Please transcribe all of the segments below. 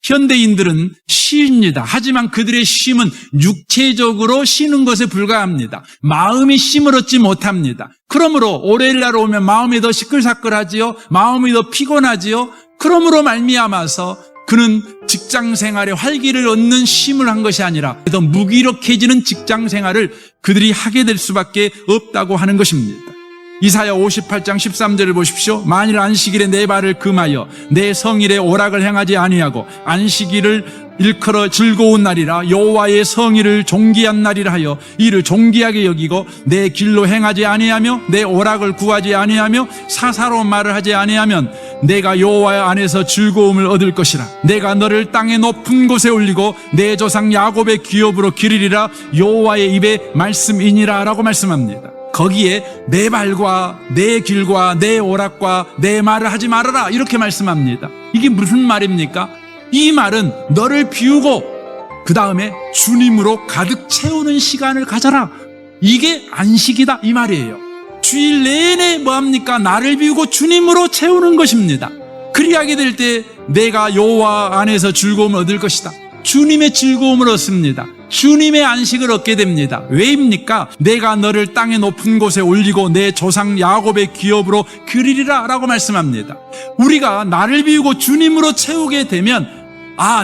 현대인들은 쉽니다. 하지만 그들의 쉼은 육체적으로 쉬는 것에 불과합니다. 마음이 쉼을 얻지 못합니다. 그러므로 월요일날 오면 마음이 더 시끌시끌하지요. 마음이 더 피곤하지요. 그러므로 말미암아서 그는 직장생활에 활기를 얻는 쉼을 한 것이 아니라 더 무기력해지는 직장생활을 그들이 하게 될 수밖에 없다고 하는 것입니다. 이사야 58장 13절을 보십시오. 만일 안식일에 내 발을 금하여 내 성일에 오락을 행하지 아니하고 안식일을 일컬어 즐거운 날이라 여호와의 성일을 존귀한 날이라 하여 이를 존귀하게 여기고 내 길로 행하지 아니하며 내 오락을 구하지 아니하며 사사로운 말을 하지 아니하면 내가 여호와 안에서 즐거움을 얻을 것이라. 내가 너를 땅의 높은 곳에 올리고 내 조상 야곱의 기업으로 기르리라. 여호와의 입의 말씀이니라 라고 말씀합니다. 거기에 내 발과 내 길과 내 오락과 내 말을 하지 말아라 이렇게 말씀합니다. 이게 무슨 말입니까? 이 말은 너를 비우고 그 다음에 주님으로 가득 채우는 시간을 가져라. 이게 안식이다 이 말이에요. 주일 내내 뭐합니까? 나를 비우고 주님으로 채우는 것입니다. 그리하게 될 때 내가 여호와 안에서 즐거움을 얻을 것이다. 주님의 즐거움을 얻습니다. 주님의 안식을 얻게 됩니다. 왜입니까? 내가 너를 땅의 높은 곳에 올리고 내 조상 야곱의 기업으로 기르리라 라고 말씀합니다. 우리가 나를 비우고 주님으로 채우게 되면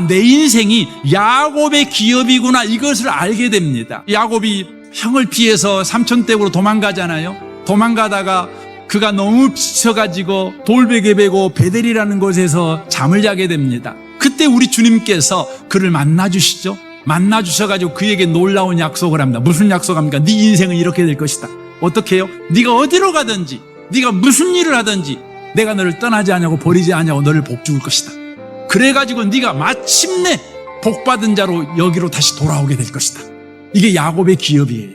내 인생이 야곱의 기업이구나 이것을 알게 됩니다. 야곱이 형을 피해서 삼촌댁으로 도망가잖아요. 도망가다가 그가 너무 지쳐가지고 돌베개 베고 베델이라는 곳에서 잠을 자게 됩니다. 그때 우리 주님께서 그를 만나주시죠. 만나주셔가지고 그에게 놀라운 약속을 합니다. 무슨 약속합니까? 네 인생은 이렇게 될 것이다. 어떻게 해요? 네가 어디로 가든지 네가 무슨 일을 하든지 내가 너를 떠나지 않냐고 버리지 않냐고 너를 복주을 것이다. 그래가지고 네가 마침내 복받은 자로 여기로 다시 돌아오게 될 것이다. 이게 야곱의 기업이에요.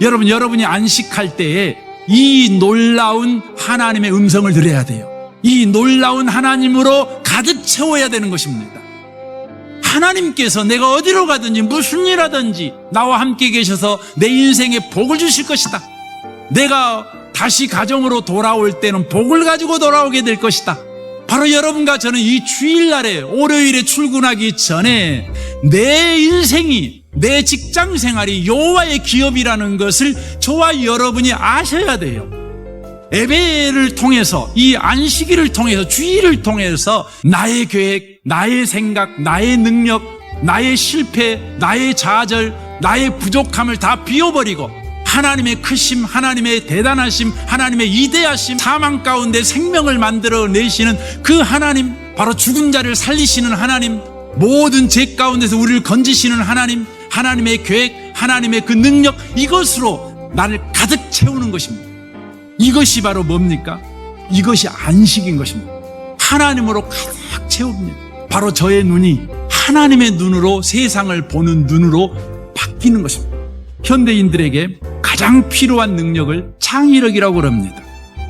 여러분이 안식할 때에 이 놀라운 하나님의 음성을 들어야 돼요. 이 놀라운 하나님으로 가득 채워야 되는 것입니다. 하나님께서 내가 어디로 가든지 무슨 일 하든지 나와 함께 계셔서 내 인생에 복을 주실 것이다. 내가 다시 가정으로 돌아올 때는 복을 가지고 돌아오게 될 것이다. 바로 여러분과 저는 이 주일날에 월요일에 출근하기 전에 내 인생이 내 직장 생활이 여호와의 기업이라는 것을 저와 여러분이 아셔야 돼요. 예배를 통해서 이 안식일을 통해서 주일을 통해서 나의 계획, 나의 생각, 나의 능력, 나의 실패, 나의 좌절, 나의 부족함을 다 비워버리고 하나님의 크심, 하나님의 대단하심, 하나님의 이대하심, 사망 가운데 생명을 만들어내시는 그 하나님, 바로 죽은 자를 살리시는 하나님, 모든 죄 가운데서 우리를 건지시는 하나님, 하나님의 계획, 하나님의 그 능력, 이것으로 나를 가득 채우는 것입니다. 이것이 바로 뭡니까? 이것이 안식인 것입니다. 하나님으로 가득 채웁니다. 바로 저의 눈이 하나님의 눈으로 세상을 보는 눈으로 바뀌는 것입니다. 현대인들에게 가장 필요한 능력을 창의력이라고 그럽니다.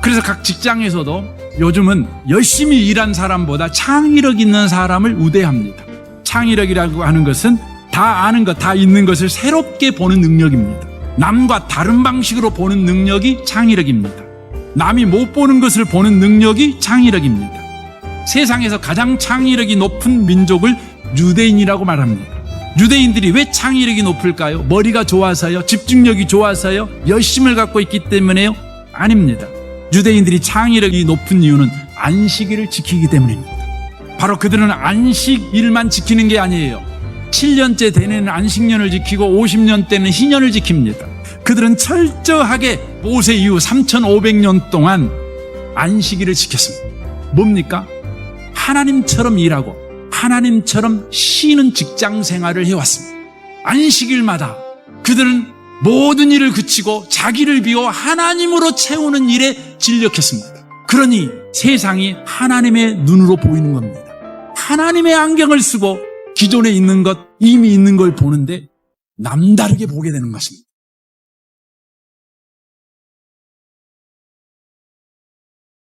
그래서 각 직장에서도 요즘은 열심히 일한 사람보다 창의력 있는 사람을 우대합니다. 창의력이라고 하는 것은 다 아는 것, 다 있는 것을 새롭게 보는 능력입니다. 남과 다른 방식으로 보는 능력이 창의력입니다. 남이 못 보는 것을 보는 능력이 창의력입니다. 세상에서 가장 창의력이 높은 민족을 유대인이라고 말합니다. 유대인들이 왜 창의력이 높을까요? 머리가 좋아서요? 집중력이 좋아서요? 열심을 갖고 있기 때문에요? 아닙니다. 유대인들이 창의력이 높은 이유는 안식일을 지키기 때문입니다. 바로 그들은 안식일만 지키는 게 아니에요. 7년째 되는 안식년을 지키고 50년 때는 희년을 지킵니다. 그들은 철저하게 모세 이후 3500년 동안 안식일을 지켰습니다. 뭡니까? 하나님처럼 일하고 하나님처럼 쉬는 직장 생활을 해왔습니다. 안식일마다 그들은 모든 일을 그치고 자기를 비워 하나님으로 채우는 일에 진력했습니다. 그러니 세상이 하나님의 눈으로 보이는 겁니다. 하나님의 안경을 쓰고 기존에 있는 것, 이미 있는 걸 보는데 남다르게 보게 되는 것입니다.